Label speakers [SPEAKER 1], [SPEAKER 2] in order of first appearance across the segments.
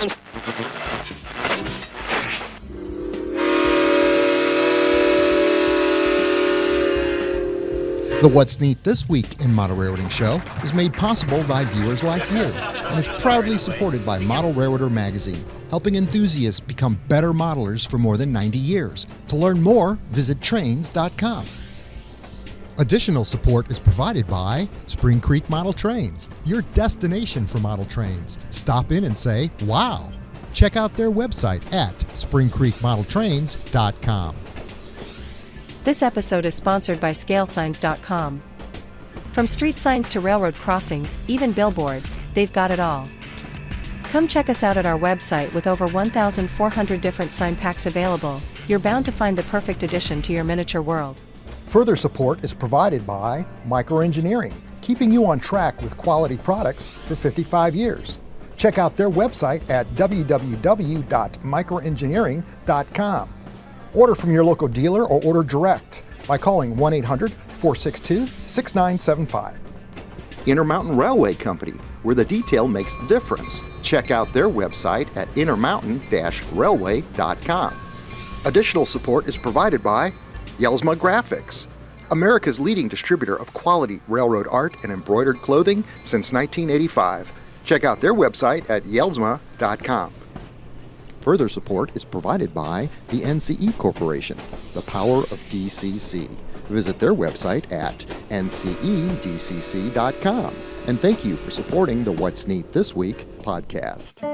[SPEAKER 1] The What's Neat This Week in Model Railroading show is made possible by viewers like you and is proudly supported by Model Railroader magazine, helping enthusiasts become better modelers for more than 90 years. To learn more, visit trains.com. Additional support is provided by Spring Creek Model Trains, your destination for model trains. Stop in and say, wow! Check out their website at springcreekmodeltrains.com.
[SPEAKER 2] This episode is sponsored by ScaleSigns.com. From street signs to railroad crossings, even billboards, they've got it all. Come check us out at our website with over 1,400 different sign packs available. You're bound to find the perfect addition to your miniature world.
[SPEAKER 1] Further support is provided by Microengineering, keeping you on track with quality products for 55 years. Check out their website at www.microengineering.com. Order from your local dealer or order direct by calling 1-800-462-6975. Intermountain Railway Company, where the detail makes the difference. Check out their website at intermountain-railway.com. Additional support is provided by Yelsma Graphics, America's leading distributor of quality railroad art and embroidered clothing since 1985. Check out their website at yelsma.com. Further support is provided by the NCE Corporation, the power of DCC. Visit their website at ncedcc.com. And thank you for supporting the What's Neat This Week podcast.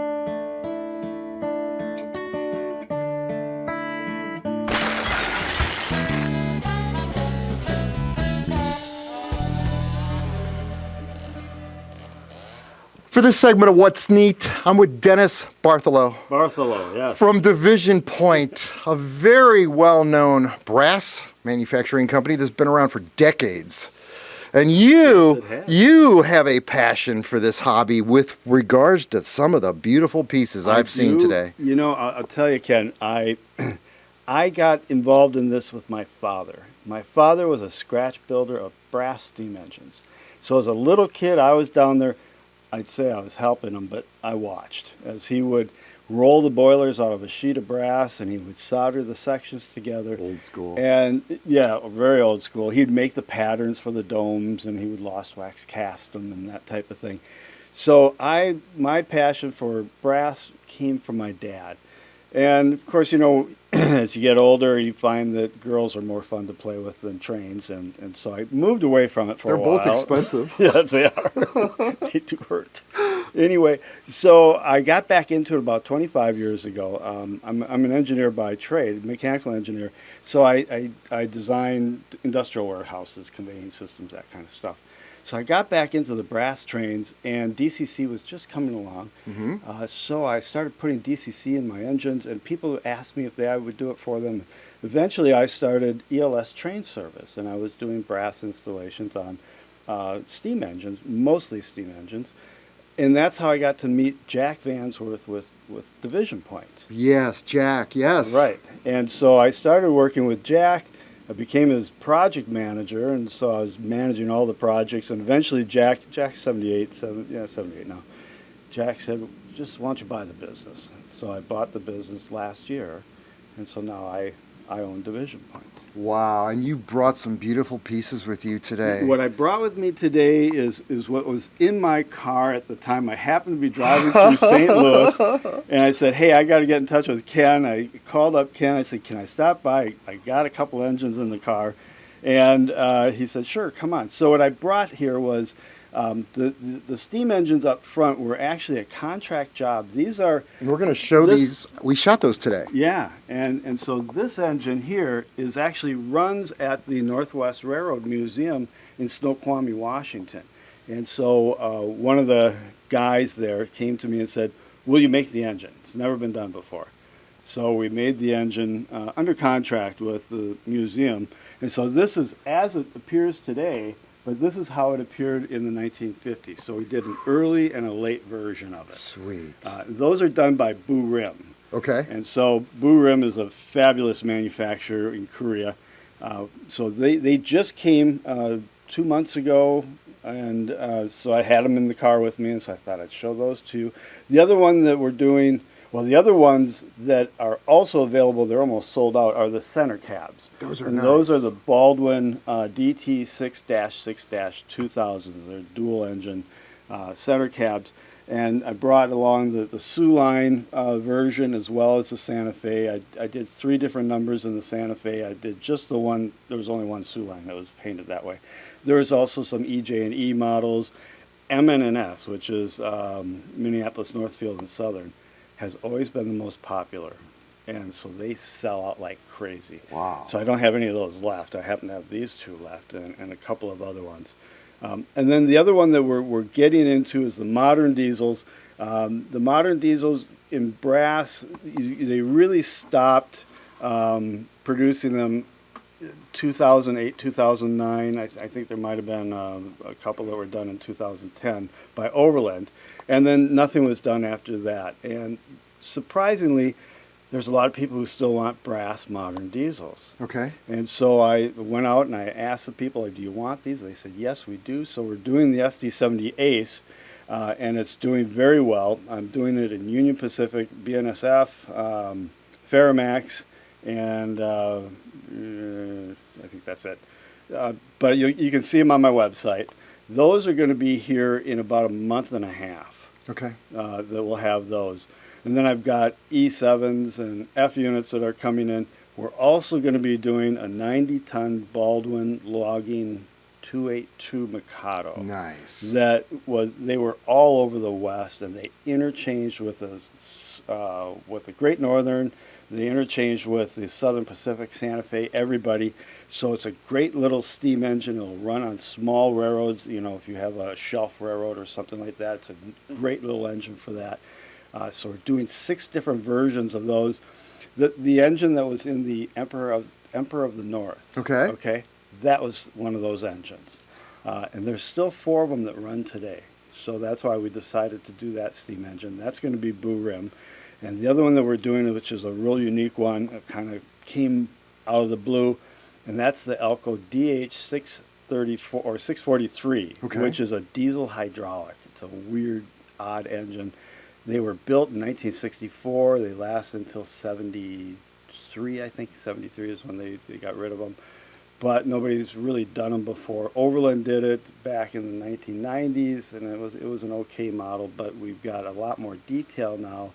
[SPEAKER 1] For this segment of What's Neat, I'm with Dennis Bartholow.
[SPEAKER 3] Bartholow, yes.
[SPEAKER 1] From Division Point, a very well-known brass manufacturing company that's been around for decades. And you have a passion for this hobby with regards to some of the beautiful pieces I've seen today.
[SPEAKER 3] You know, I'll tell you, Ken, I got involved in this with my father. My father was a scratch builder of brass steam engines. So as a little kid, I was down there. I'd say I was helping him, but I watched as he would roll the boilers out of a sheet of brass and he would solder the sections together.
[SPEAKER 1] Old school.
[SPEAKER 3] And yeah, very old school. He'd make the patterns for the domes and he would lost wax cast them and that type of thing. So my passion for brass came from my dad. And of course, you know, as you get older, you find that girls are more fun to play with than trains. And so I moved away from it for a while.
[SPEAKER 1] They're both expensive.
[SPEAKER 3] Yes, they are. They do hurt. Anyway, so I got back into it about 25 years ago. I'm an engineer by trade, mechanical engineer. So I design industrial warehouses, conveying systems, that kind of stuff. So I got back into the brass trains, and DCC was just coming along. Mm-hmm. So I started putting DCC in my engines, and people asked me if I would do it for them. Eventually, I started ELS train service, and I was doing brass installations on steam engines, mostly steam engines. And that's how I got to meet Jack Vansworth with Division Point.
[SPEAKER 1] Yes, Jack, yes.
[SPEAKER 3] Right. And so I started working with Jack. I became his project manager, and so I was managing all the projects. And eventually, Jack's 78 now. Jack said, "Just why don't you buy the business?" So I bought the business last year, and so now I own Division Point.
[SPEAKER 1] Wow, and you brought some beautiful pieces with you today.
[SPEAKER 3] What I brought with me today is what was in my car at the time. I happened to be driving through St. Louis, and I said, hey, I got to get in touch with Ken. I called up Ken. I said, can I stop by? I got a couple engines in the car. And he said, sure, come on. So what I brought here was the steam engines up front were actually a contract job. These are...
[SPEAKER 1] And we're going to show these. We shot those today.
[SPEAKER 3] Yeah, and so this engine here is actually runs at the Northwest Railroad Museum in Snoqualmie, Washington. And so one of the guys there came to me and said, will you make the engine? It's never been done before. So we made the engine under contract with the museum. And so this is as it appears today, but this is how it appeared in the 1950s. So we did an early and a late version of it.
[SPEAKER 1] Sweet.
[SPEAKER 3] Those are done by Bu Rim.
[SPEAKER 1] Okay.
[SPEAKER 3] And so Bu Rim is a fabulous manufacturer in Korea. So they just came 2 months ago And so I had them in the car with me, and so I thought I'd show those to you. The other one that we're doing, well, the other ones that are also available, they're almost sold out, are the center cabs.
[SPEAKER 1] Those are
[SPEAKER 3] and
[SPEAKER 1] nice.
[SPEAKER 3] Those are the Baldwin DT6-6-2000s. They're dual engine center cabs. And I brought along the Sioux Line version as well as the Santa Fe. I did 3 different numbers in the Santa Fe. I did just the one. There was only one Sioux Line that was painted that way. There was also some EJ and E models. MN&S, which is Minneapolis, Northfield, and Southern, has always been the most popular. And so they sell out like crazy.
[SPEAKER 1] Wow.
[SPEAKER 3] So I don't have any of those left. I happen to have these 2 left and a couple of other ones. And then the other one that we're getting into is the modern diesels. The modern diesels in brass, they really stopped producing them 2008, 2009. I think there might have been a couple that were done in 2010 by Overland. And then nothing was done after that. And surprisingly, there's a lot of people who still want brass modern diesels.
[SPEAKER 1] Okay.
[SPEAKER 3] And so I went out and I asked the people, do you want these? They said, yes, we do. So we're doing the SD70 Ace, and it's doing very well. I'm doing it in Union Pacific, BNSF, Ferromax, and I think that's it. But you can see them on my website. Those are going to be here in about a month and a half.
[SPEAKER 1] Okay.
[SPEAKER 3] That we'll have those. And then I've got E7s and F units that are coming in. We're also going to be doing a 90-ton Baldwin logging 282 Mikado.
[SPEAKER 1] Nice.
[SPEAKER 3] They were all over the West, and they interchanged with the Great Northern. They interchanged with the Southern Pacific, Santa Fe, everybody. So it's a great little steam engine. It'll run on small railroads. If you have a shelf railroad or something like that, it's a great little engine for that. So we're doing 6 different versions of those. The engine that was in the Emperor of the North.
[SPEAKER 1] Okay.
[SPEAKER 3] Okay. That was one of those engines. And there's still 4 of them that run today. So that's why we decided to do that steam engine. That's going to be Boo Rim. And the other one that we're doing, which is a real unique one, it kind of came out of the blue, and that's the Elco DH634 or 643,
[SPEAKER 1] okay,
[SPEAKER 3] which is a diesel hydraulic. It's a weird, odd engine. They were built in 1964. They last until 73, I think. 73 is when they got rid of them. But nobody's really done them before. Overland did it back in the 1990s, and it was an okay model, but we've got a lot more detail now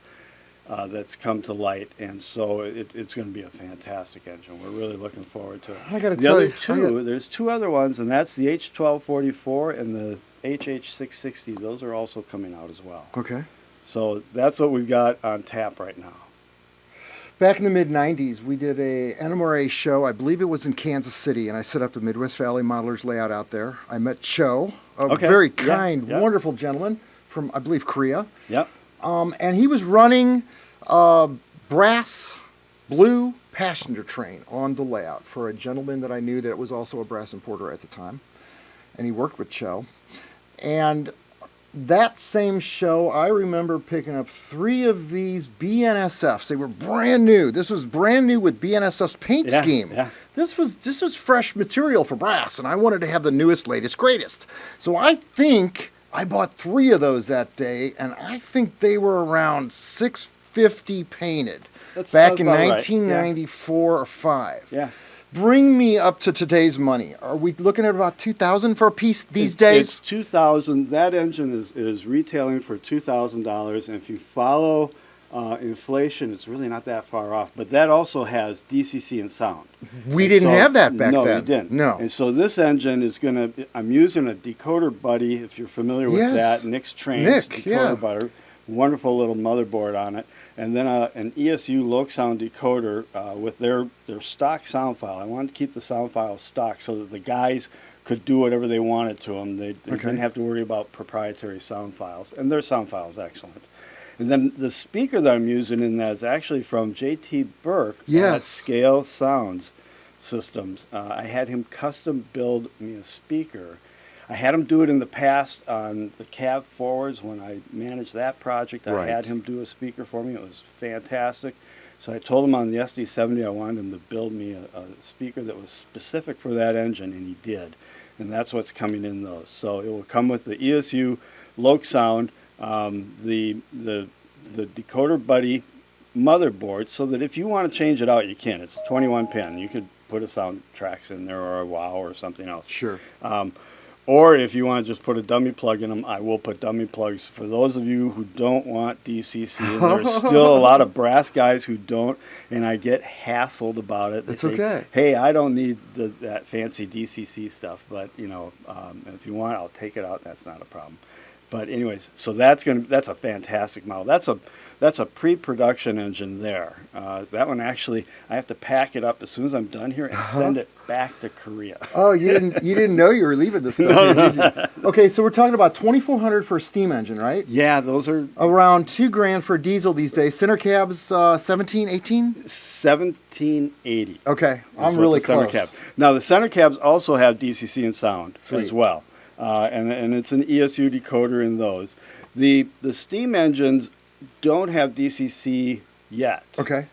[SPEAKER 3] that's come to light, and so it's going to be a fantastic engine. We're really looking forward to it.
[SPEAKER 1] I got to tell you,
[SPEAKER 3] there's 2 other ones, and that's the H1244 and the HH660. Those are also coming out as well.
[SPEAKER 1] Okay.
[SPEAKER 3] So that's what we've got on tap right now.
[SPEAKER 1] Back in the mid-'90s, we did a NMRA show. I believe it was in Kansas City, and I set up the Midwest Valley Modelers layout out there. I met Cho, a very kind, wonderful gentleman from, I believe, Korea.
[SPEAKER 3] Yep.
[SPEAKER 1] And he was running a brass blue passenger train on the layout for a gentleman that I knew that was also a brass importer at the time. And he worked with Cho. And that same show, I remember picking up 3 of these BNSFs. They were brand new. This was brand new with BNSF's paint scheme.
[SPEAKER 3] Yeah.
[SPEAKER 1] This was fresh material for brass, and I wanted to have the newest, latest, greatest. So I think I bought 3 of those that day, and I think they were around $650 painted. Back in 1994 or 5.
[SPEAKER 3] Yeah.
[SPEAKER 1] Bring me up to today's money. Are we looking at about $2,000 for a piece these days?
[SPEAKER 3] It's $2,000. That engine is retailing for $2,000, and if you follow inflation, it's really not that far off. But that also has DCC and sound.
[SPEAKER 1] We didn't have that back then.
[SPEAKER 3] No, we didn't.
[SPEAKER 1] No.
[SPEAKER 3] And so this engine is going to, I'm using a decoder buddy, if you're familiar with that, Nick's Trains decoder buddy. Wonderful little motherboard on it. And then an ESU Loc Sound decoder with their stock sound file. I wanted to keep the sound file stock so that the guys could do whatever they wanted to them. They didn't have to worry about proprietary sound files. And their sound file is excellent. And then the speaker that I'm using in that is actually from J.T. Burke at Scale Sounds Systems. I had him custom build me a speaker. I had him do it in the past on the cab forwards when I managed that project. I had him do a speaker for me. It was fantastic. So I told him on the SD70 I wanted him to build me a speaker that was specific for that engine, and he did. and that's what's coming in those. So it will come with the ESU Loc Sound, the Decoder Buddy motherboard, so that if you want to change it out, you can. It's a 21 pin. You could put a soundtracks in there or a wow or something else.
[SPEAKER 1] Sure.
[SPEAKER 3] Or if you want to just put a dummy plug in them, I will put dummy plugs. For those of you who don't want DCC, and there's still a lot of brass guys who don't, and I get hassled about it.
[SPEAKER 1] It's
[SPEAKER 3] They say,
[SPEAKER 1] okay.
[SPEAKER 3] Hey, I don't need that fancy DCC stuff, but if you want, I'll take it out. That's not a problem. But anyways, so that's a fantastic model. That's a pre-production engine there. That one actually, I have to pack it up as soon as I'm done here and send it back to Korea.
[SPEAKER 1] Oh, you didn't know you were leaving this stuff here, did you? Okay, so we're talking about $2,400 for a steam engine, right?
[SPEAKER 3] Yeah, those are
[SPEAKER 1] Around $2,000 for a diesel these days. Center cabs, 17, 18?
[SPEAKER 3] 1780.
[SPEAKER 1] Okay, I'm
[SPEAKER 3] is
[SPEAKER 1] really
[SPEAKER 3] what the center
[SPEAKER 1] close.
[SPEAKER 3] cab. Now the center cabs also have DCC and sound
[SPEAKER 1] Sweet.
[SPEAKER 3] as well, and it's an ESU decoder in those. The steam engines don't have DCC yet.
[SPEAKER 1] Okay.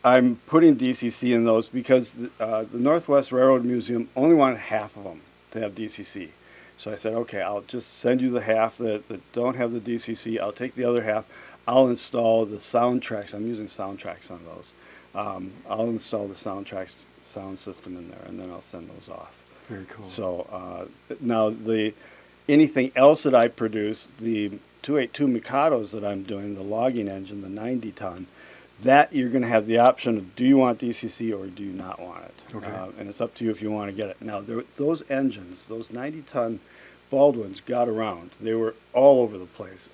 [SPEAKER 3] I'm putting DCC in those because the Northwest Railroad Museum only wanted half of them to have DCC. So I said, okay, I'll just send you the half that don't have the DCC. I'll take the other half. I'll install the soundtracks. I'm using soundtracks on those. I'll install the soundtracks sound system in there, and then I'll send those off.
[SPEAKER 1] Very cool.
[SPEAKER 3] So now anything else that I produce, the 282 Mikados that I'm doing, the logging engine, the 90 ton, that you're going to have the option of do you want DCC or do you not want it?
[SPEAKER 1] Okay.
[SPEAKER 3] And it's up to you if you want to get it. Now, those engines, those 90 ton Baldwins got around. They were all over the place.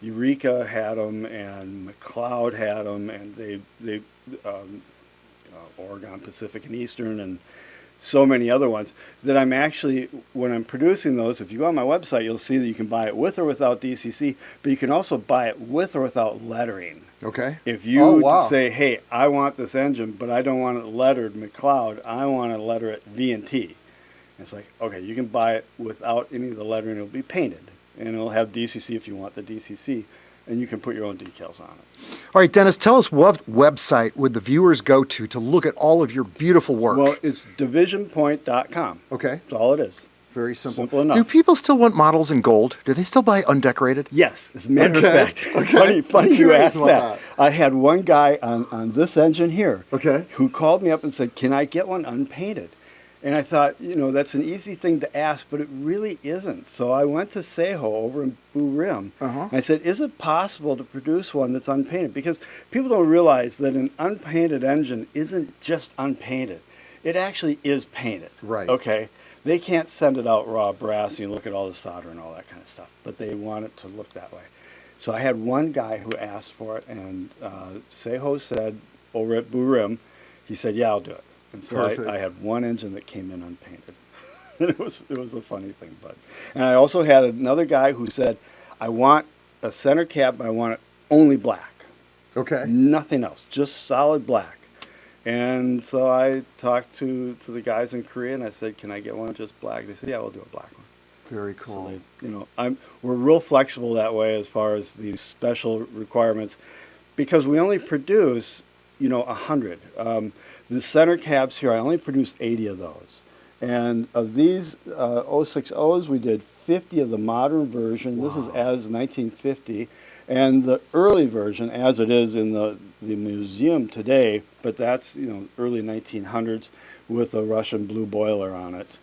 [SPEAKER 3] Eureka had them, and McLeod had them, and they Oregon, Pacific, and Eastern, and so many other ones that I'm actually, when I'm producing those, if you go on my website, you'll see that you can buy it with or without DCC, but you can also buy it with or without lettering.
[SPEAKER 1] Okay.
[SPEAKER 3] If you
[SPEAKER 1] wow.
[SPEAKER 3] say, hey, I want this engine, but I don't want it lettered McLeod, I want to letter it V&T. It's like, okay, you can buy it without any of the lettering. It'll be painted, and it'll have DCC if you want the DCC, and you can put your own decals on it.
[SPEAKER 1] All right, Dennis, tell us what website would the viewers go to look at all of your beautiful work?
[SPEAKER 3] Well, it's divisionpoint.com.
[SPEAKER 1] Okay.
[SPEAKER 3] That's all it is.
[SPEAKER 1] Very simple.
[SPEAKER 3] Simple enough.
[SPEAKER 1] Do people still want models in gold? Do they still buy undecorated?
[SPEAKER 3] Yes, as a matter
[SPEAKER 1] Okay.
[SPEAKER 3] of fact. Funny you
[SPEAKER 1] Curious
[SPEAKER 3] asked
[SPEAKER 1] about
[SPEAKER 3] that. I had one guy on this engine here
[SPEAKER 1] Okay.
[SPEAKER 3] who called me up and said, can I get one unpainted? And I thought, that's an easy thing to ask, but it really isn't. So I went to Seho over in Blue Rim,
[SPEAKER 1] Uh-huh.
[SPEAKER 3] and I said, is it possible to produce one that's unpainted? Because people don't realize that an unpainted engine isn't just unpainted. It actually is painted.
[SPEAKER 1] Right.
[SPEAKER 3] Okay? They can't send it out raw brass and look at all the solder and all that kind of stuff, but they want it to look that way. So I had one guy who asked for it, and Seho said, over at Blue Rim, he said, yeah, I'll do it. And so
[SPEAKER 1] Perfect.
[SPEAKER 3] I had one engine that came in unpainted. And it was a funny thing, and I also had another guy who said, I want a center cab, but I want it only black.
[SPEAKER 1] Okay.
[SPEAKER 3] Nothing else, just solid black. And so I talked to the guys in Korea, and I said, can I get one just black? They said, yeah, we'll do a black one.
[SPEAKER 1] Very cool.
[SPEAKER 3] So we're real flexible that way as far as these special requirements, because we only produce 100. The center cabs here, I only produced 80 of those. And of these 060s, we did 50 of the modern version. Wow. This is as 1950. And the early version, as it is in the museum today, but that's early 1900s with a Russian blue boiler on it.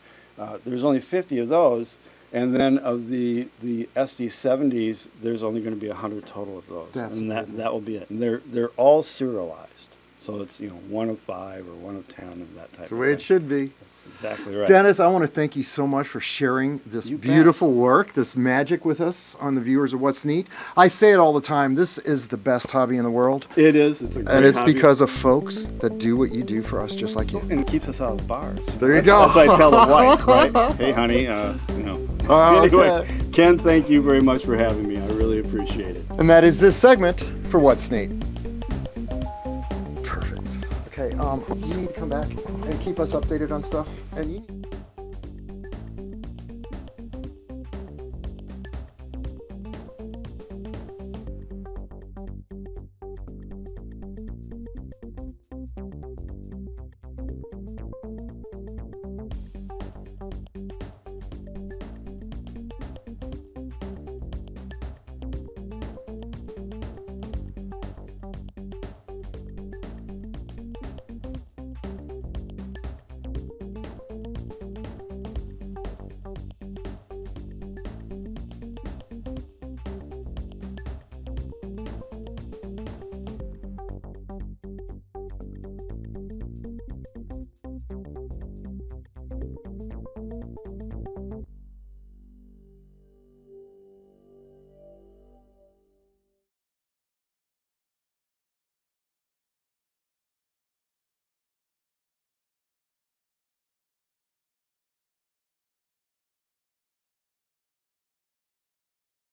[SPEAKER 3] There's only 50 of those. And then of the SD70s, there's only going to be 100 total of those.
[SPEAKER 1] That's
[SPEAKER 3] and
[SPEAKER 1] amazing.
[SPEAKER 3] that will be it. And they're all serialized. So it's 1 of 5 or 1 of 10 and that type
[SPEAKER 1] That's the
[SPEAKER 3] of
[SPEAKER 1] way
[SPEAKER 3] thing.
[SPEAKER 1] it should be.
[SPEAKER 3] That's exactly right.
[SPEAKER 1] Dennis, I want to thank you so much for sharing this
[SPEAKER 3] You bet.
[SPEAKER 1] beautiful work, this magic with us on the viewers of What's Neat. I say it all the time, this is the best hobby in the world.
[SPEAKER 3] It is. It's a great
[SPEAKER 1] And it's
[SPEAKER 3] hobby.
[SPEAKER 1] because of folks that do what you do for us, just like you.
[SPEAKER 3] And it keeps us out of the bars.
[SPEAKER 1] There you go.
[SPEAKER 3] That's what I tell the wife, right? Hey, honey, Anyway,
[SPEAKER 1] Okay.
[SPEAKER 3] Ken, thank you very much for having me. I really appreciate it.
[SPEAKER 1] And that is this segment for What's Neat. Perfect. Okay, you need to come back and keep us updated on stuff. And you